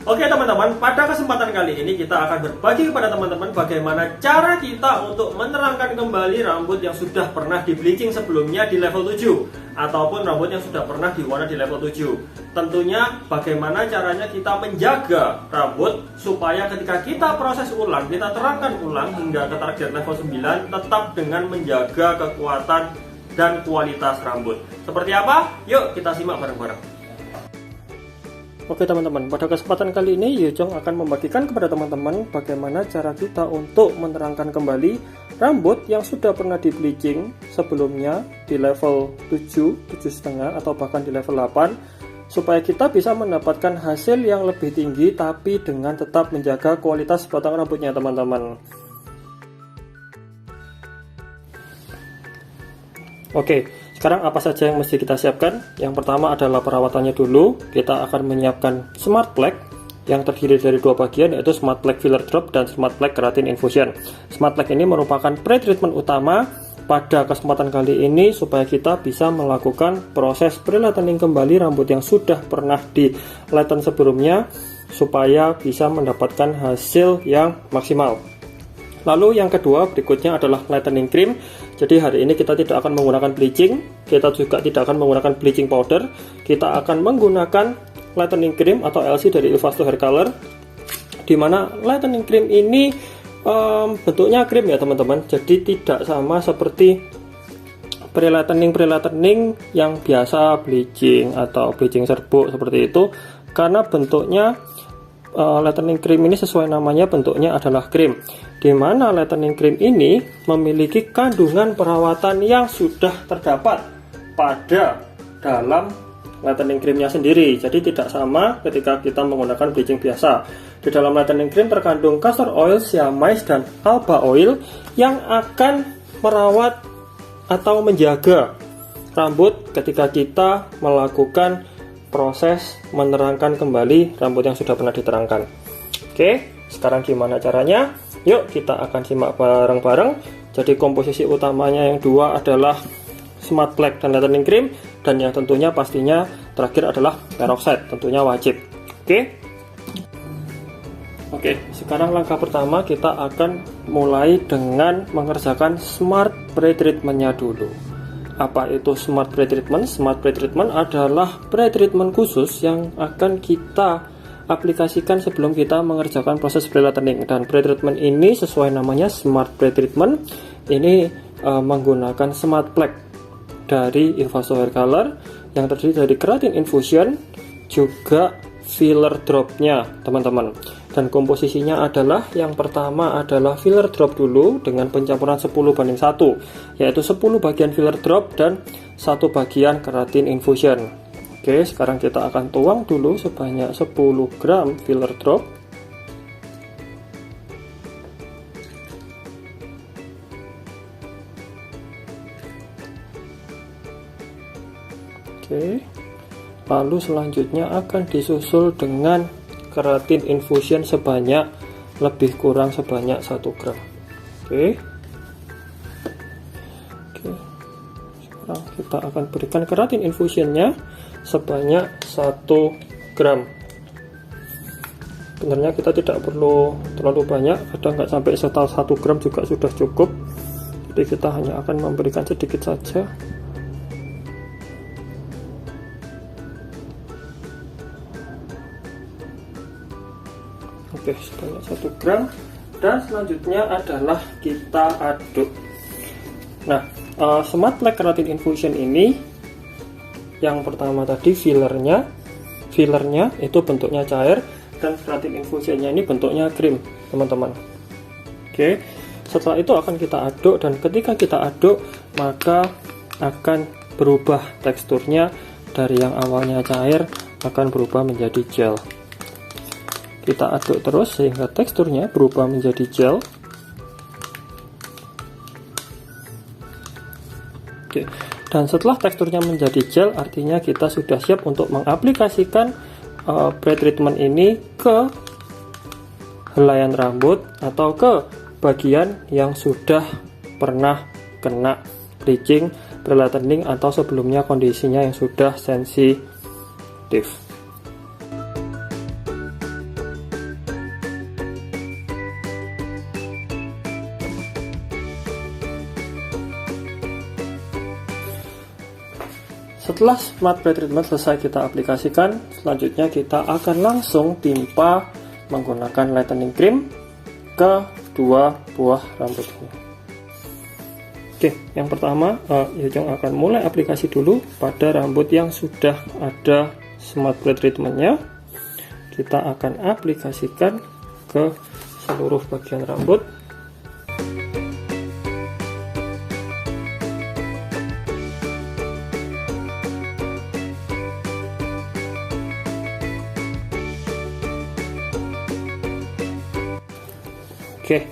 Oke teman-teman, pada kesempatan kali ini kita akan berbagi kepada teman-teman bagaimana cara kita untuk menerangkan kembali rambut yang sudah pernah di bleaching sebelumnya di level 7 ataupun rambut yang sudah pernah diwarna di level 7. Tentunya bagaimana caranya kita menjaga rambut supaya ketika kita proses ulang, kita terangkan ulang hingga ke target level 9 tetap dengan menjaga kekuatan dan kualitas rambut. Seperti apa? Yuk kita simak bareng-bareng. Oke teman-teman, pada kesempatan kali ini Yujong akan membagikan kepada teman-teman bagaimana cara kita untuk menerangkan kembali rambut yang sudah pernah di bleaching sebelumnya di level 7, 7,5 atau bahkan di level 8 supaya kita bisa mendapatkan hasil yang lebih tinggi tapi dengan tetap menjaga kualitas batang rambutnya teman-teman. Oke, sekarang apa saja yang mesti kita siapkan? Yang pertama adalah perawatannya dulu. Kita akan menyiapkan Smart Plaque yang terdiri dari dua bagian, yaitu Smart Plaque Filler Drop dan Smart Plaque Keratin Infusion. Smart Plaque ini merupakan pre-treatment utama pada kesempatan kali ini supaya kita bisa melakukan proses pre-lightening kembali rambut yang sudah pernah di lighten sebelumnya supaya bisa mendapatkan hasil yang maksimal. Lalu yang kedua berikutnya adalah lightening cream. Jadi hari ini kita tidak akan menggunakan bleaching, kita juga tidak akan menggunakan bleaching powder. Kita akan menggunakan lightening cream atau LC dari Ilvasto Hair Color. Dimana lightening cream ini bentuknya krim ya teman-teman. Jadi tidak sama seperti pre-lightening yang biasa bleaching atau bleaching serbuk seperti itu. Karena bentuknya lightening cream ini sesuai namanya, bentuknya adalah krim, di mana lightening cream ini memiliki kandungan perawatan yang sudah terdapat pada dalam lightening creamnya sendiri. Jadi tidak sama ketika kita menggunakan bleaching biasa. Di dalam lightening cream terkandung castor oil, siamase, dan alba oil yang akan merawat atau menjaga rambut ketika kita melakukan proses menerangkan kembali rambut yang sudah pernah diterangkan. Oke, sekarang gimana caranya? Yuk kita akan simak bareng-bareng. Jadi komposisi utamanya yang dua adalah Smart Plaque dan lightening cream, dan yang tentunya pastinya terakhir adalah peroxide, tentunya wajib. Oke, sekarang langkah pertama kita akan mulai dengan mengerjakan Smart Pre-treatmentnya dulu. Apa itu Smart Pre-treatment? Smart Pre-treatment adalah pre-treatment khusus yang akan kita aplikasikan sebelum kita mengerjakan proses pre-lightening. Dan pre-treatment ini sesuai namanya Smart Pre-treatment. Ini menggunakan Smart Plaque dari Ilvasto Hair Color yang terdiri dari keratin infusion, juga filler dropnya teman-teman. Dan komposisinya adalah, yang pertama adalah filler drop dulu dengan pencampuran 10:1, yaitu 10 bagian filler drop dan 1 bagian keratin infusion. Oke, sekarang kita akan tuang dulu sebanyak 10 gram filler drop. Oke, lalu selanjutnya akan disusul dengan keratin infusion sebanyak lebih kurang sebanyak 1 gram. Oke, sekarang kita akan berikan keratin infusionnya sebanyak 1 gram. Sebenarnya kita tidak perlu terlalu banyak, kadang nggak sampai setel 1 gram juga sudah cukup. Jadi kita hanya akan memberikan sedikit saja. Oke, sebanyak 1 gram. Dan selanjutnya adalah kita aduk. Nah, Smart Plaque Keratin Infusion ini, yang pertama tadi fillernya itu bentuknya cair, dan keratin infusionnya ini bentuknya krim teman-teman. Oke, setelah itu akan kita aduk, dan ketika kita aduk maka akan berubah teksturnya dari yang awalnya cair akan berubah menjadi gel. Kita aduk terus sehingga teksturnya berubah menjadi gel. Oke, dan setelah teksturnya menjadi gel, artinya kita sudah siap untuk mengaplikasikan pre-treatment ini ke helaian rambut atau ke bagian yang sudah pernah kena bleaching, pre-lightening, atau sebelumnya kondisinya yang sudah sensitif. Setelah smart braid treatment selesai kita aplikasikan, selanjutnya kita akan langsung timpa menggunakan lightening cream ke dua buah rambut ini. Oke, yang pertama Yojong akan mulai aplikasi dulu pada rambut yang sudah ada smart braid treatmentnya. Kita akan aplikasikan ke seluruh bagian rambut. Oke,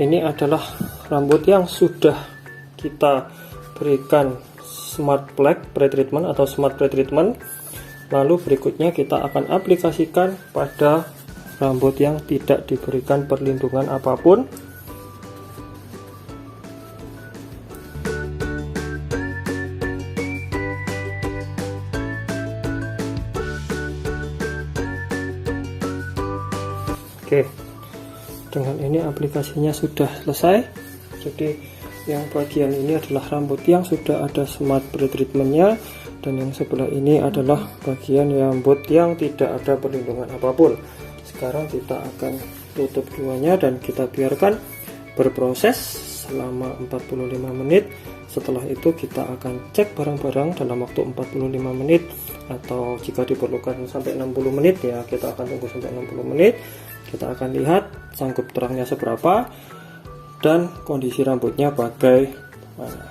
ini adalah rambut yang sudah kita berikan smart black braid treatment atau smart braid treatment. Lalu berikutnya kita akan aplikasikan pada rambut yang tidak diberikan perlindungan apapun. Oke, dengan ini aplikasinya sudah selesai. Jadi yang bagian ini adalah rambut yang sudah ada smart braid treatmentnya, dan yang sebelah ini adalah bagian rambut yang tidak ada perlindungan apapun. Sekarang kita akan tutup keduanya dan kita biarkan berproses selama 45 menit. Setelah itu kita akan cek bareng-bareng dalam waktu 45 menit, atau jika diperlukan sampai 60 menit ya kita akan tunggu sampai 60 menit. Kita akan lihat sanggup terangnya seberapa dan kondisi rambutnya bagaimana.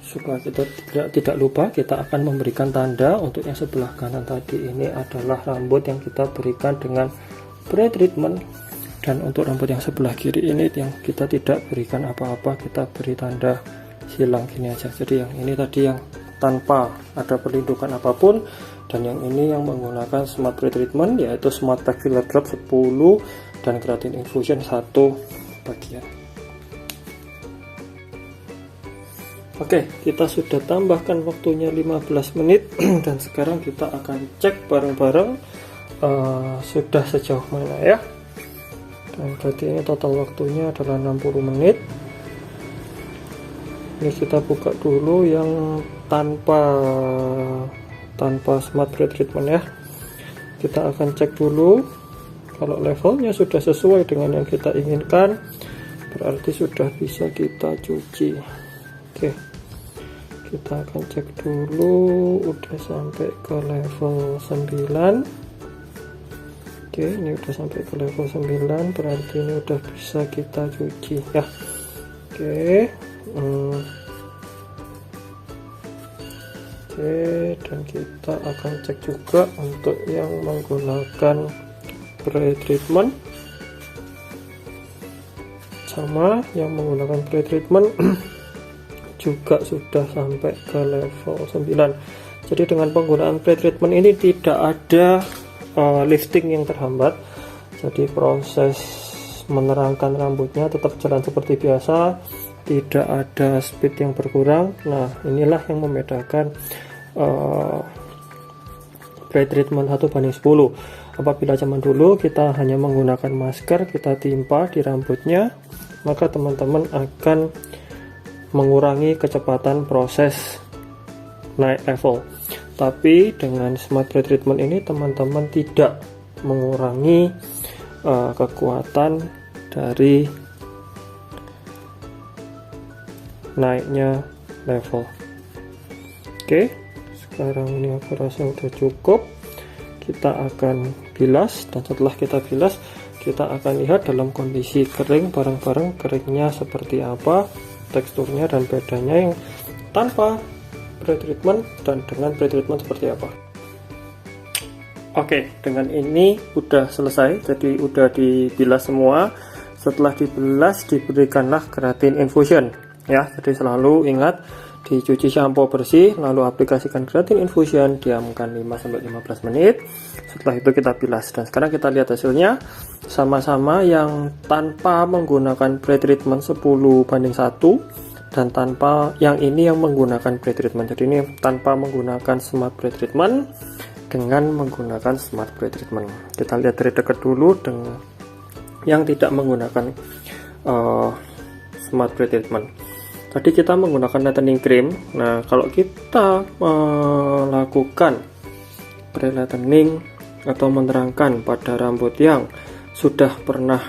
Supaya kita tidak lupa, kita akan memberikan tanda untuk yang sebelah kanan tadi. Ini adalah rambut yang kita berikan dengan braid treatment, dan untuk rambut yang sebelah kiri ini yang kita tidak berikan apa-apa, kita beri tanda silang gini aja. Jadi yang ini tadi yang tanpa ada perlindungan apapun, dan yang ini yang menggunakan smart braid treatment, yaitu smart black filler drop 10 dan keratin infusion 1 bagian. Oke, kita sudah tambahkan waktunya 15 menit dan sekarang kita akan cek bareng-bareng sudah sejauh mana ya. Dan berarti ini total waktunya adalah 60 menit. Ini kita buka dulu yang tanpa smart braid treatment ya. Kita akan cek dulu. Kalau levelnya sudah sesuai dengan yang kita inginkan, berarti sudah bisa kita cuci. Oke, kita akan cek dulu. Udah sampai ke level 9. Oke, ini udah sampai ke level 9, berarti ini udah bisa kita cuci ya. Oke, dan kita akan cek juga untuk yang menggunakan braid treatment. Sama yang menggunakan braid treatment juga sudah sampai ke level 9. Jadi dengan penggunaan braid treatment ini tidak ada lifting yang terhambat. Jadi proses menerangkan rambutnya tetap jalan seperti biasa, tidak ada speed yang berkurang. Nah, inilah yang membedakan braid treatment 1:10. Apabila zaman dulu kita hanya menggunakan masker, kita timpa di rambutnya, maka teman-teman akan mengurangi kecepatan proses naik level. Tapi dengan smart braid treatment ini teman-teman tidak mengurangi kekuatan dari naiknya level. Oke, sekarang ini aku rasa udah cukup. Kita akan bilas, dan setelah kita bilas kita akan lihat dalam kondisi kering bareng-bareng keringnya seperti apa, teksturnya dan bedanya yang tanpa braid treatment dan dengan braid treatment seperti apa. Oke, dengan ini udah selesai, jadi udah dibilas semua. Setelah dibilas diberikanlah keratin infusion ya. Jadi selalu ingat dicuci shampoo bersih, lalu aplikasikan keratin infusion, diamkan 5-15 menit. Setelah itu kita bilas, dan sekarang kita lihat hasilnya. Sama-sama yang tanpa menggunakan braid treatment 10:1, dan tanpa yang ini yang menggunakan braid treatment. Jadi ini tanpa menggunakan smart braid treatment dengan menggunakan smart braid treatment. Kita lihat dari dekat dulu dengan yang tidak menggunakan smart braid treatment. tadi kita menggunakan lightening cream. Nah, kalau kita melakukan pre-lightening atau menerangkan pada rambut yang sudah pernah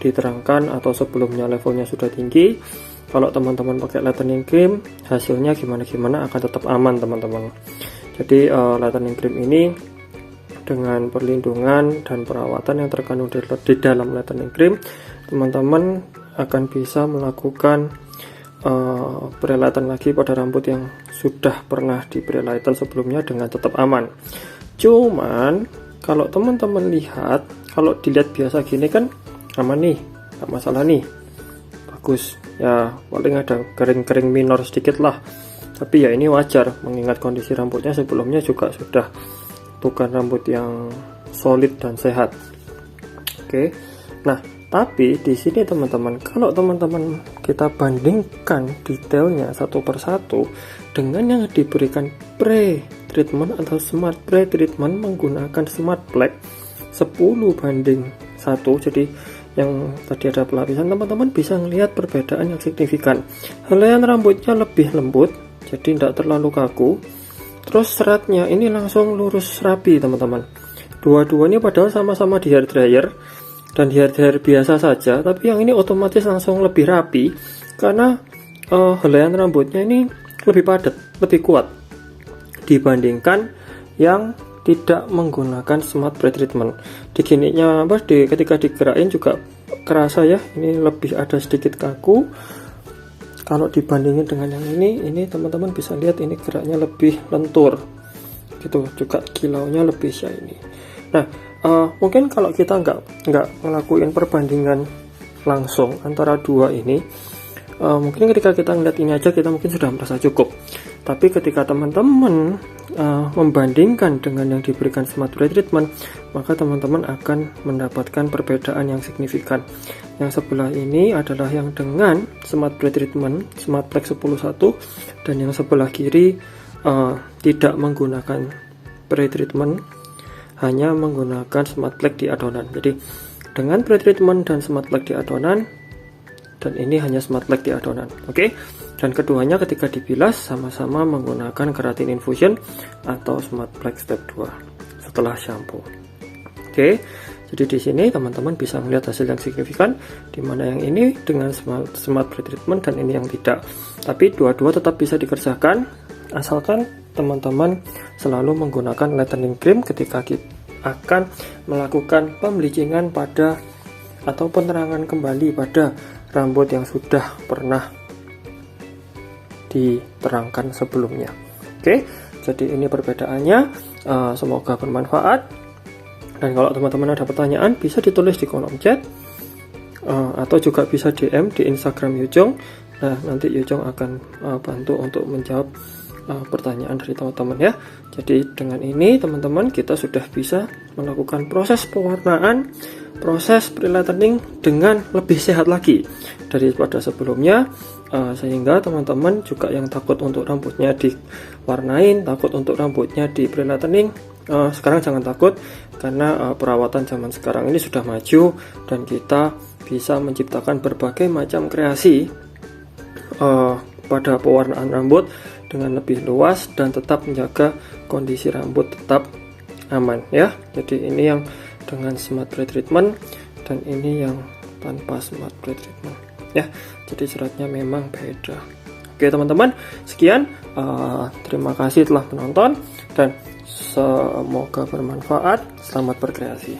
diterangkan atau sebelumnya levelnya sudah tinggi, kalau teman-teman pakai lightening cream, hasilnya gimana-gimana akan tetap aman teman-teman. Jadi lightening cream ini dengan perlindungan dan perawatan yang terkandung di dalam lightening cream, teman-teman akan bisa melakukan pre-lighten lagi pada rambut yang sudah pernah di pre-lighten sebelumnya dengan tetap aman. Cuman kalau teman-teman lihat, kalau dilihat biasa gini kan aman nih, nggak masalah nih, bagus ya, paling ada kering-kering minor sedikit lah, tapi ya ini wajar mengingat kondisi rambutnya sebelumnya juga sudah bukan rambut yang solid dan sehat. Oke. Nah, tapi di sini teman-teman, kalau teman-teman kita bandingkan detailnya satu persatu dengan yang diberikan pre-treatment atau smart pre-treatment menggunakan smart black 10:1, jadi yang tadi ada pelapisan, teman-teman bisa melihat perbedaan yang signifikan. Helaian rambutnya lebih lembut, jadi tidak terlalu kaku. Terus seratnya ini langsung lurus rapi teman-teman. Dua-duanya padahal sama-sama di hair dryer dan di hair dryer biasa saja, tapi yang ini otomatis langsung lebih rapi karena helaian rambutnya ini lebih padat, lebih kuat dibandingkan yang tidak menggunakan smart pre-treatment. Digininya ketika digerakin juga kerasa ya, ini lebih ada sedikit kaku. Kalau dibandingin dengan yang ini teman-teman bisa lihat ini geraknya lebih lentur gitu, juga kilaunya lebih shiny. Nah, mungkin kalau kita nggak ngelakuin perbandingan langsung antara dua ini, mungkin ketika kita ngeliat ini aja kita mungkin sudah merasa cukup. Tapi ketika teman-teman membandingkan dengan yang diberikan smart pre-treatment, maka teman-teman akan mendapatkan perbedaan yang signifikan. Yang sebelah ini adalah yang dengan smart pre-treatment, smart black 10:1, dan yang sebelah kiri tidak menggunakan pre-treatment, hanya menggunakan smart black di adonan. Jadi dengan pre-treatment dan smart black di adonan, dan ini hanya smart black di adonan. Oke. Dan keduanya ketika dibilas sama-sama menggunakan keratin infusion atau smart black step 2 setelah shampoo. Oke. Jadi di sini teman-teman bisa melihat hasil yang signifikan, di mana yang ini dengan smart pre-treatment dan ini yang tidak. Tapi dua-dua tetap bisa dikerjakan asalkan teman-teman selalu menggunakan lightening cream ketika kita akan melakukan pembleachingan pada atau penerangan kembali pada rambut yang sudah pernah diterangkan sebelumnya. Oke, jadi ini perbedaannya. Semoga bermanfaat. Dan kalau teman-teman ada pertanyaan bisa ditulis di kolom chat atau juga bisa DM di Instagram Yujong. Nah, nanti Yujong akan bantu untuk menjawab pertanyaan dari teman-teman ya. Jadi dengan ini teman-teman kita sudah bisa melakukan proses pewarnaan, proses pre-lightening dengan lebih sehat lagi daripada sebelumnya, sehingga teman-teman juga yang takut untuk rambutnya diwarnain, takut untuk rambutnya di pre-lightening, sekarang jangan takut karena perawatan zaman sekarang ini sudah maju dan kita bisa menciptakan berbagai macam kreasi pada pewarnaan rambut dengan lebih luas dan tetap menjaga kondisi rambut tetap aman ya. Jadi ini yang dengan smart pre-treatment dan ini yang tanpa smart pre-treatment ya. Jadi seratnya memang beda. Oke teman-teman, sekian, terima kasih telah menonton dan semoga bermanfaat. Selamat berkreasi.